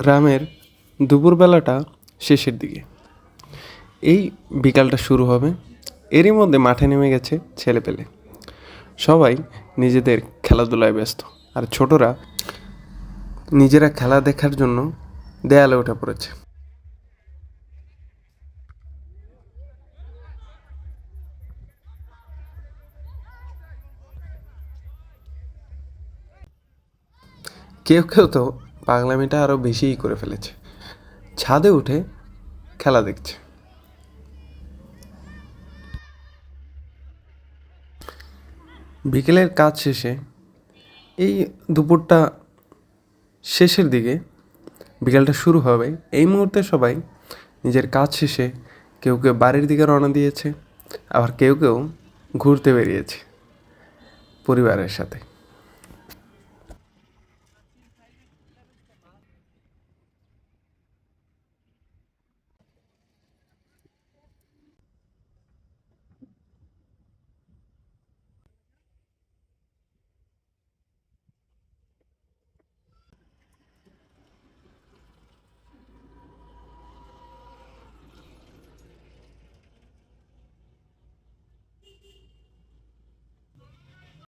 গ্রামের দুপুরবেলাটা শেষের দিকে। এই বিকালটা শুরু হবে, এরই মধ্যে মাঠে নেমে গেছে ছেলেপেলে। সবাই নিজেদের খেলাধুলায় ব্যস্ত, আর ছোটরা নিজেরা খেলা দেখার জন্য দেয়ালে উঠে পড়েছে। কেউ কেউ তো পাগলামিটা আরও বেশিই করে ফেলেছে, ছাদে উঠে খেলা দেখছে। বিকেলের কাজ শেষে এই দুপুরটা শেষের দিকে বিকালটা শুরু হবে, এই মুহূর্তে সবাই নিজের কাজ শেষে কেউ কেউ বাড়ির দিকে রওনা দিয়েছে, আবার কেউ কেউ ঘুরতে বেরিয়েছে পরিবারের সাথে।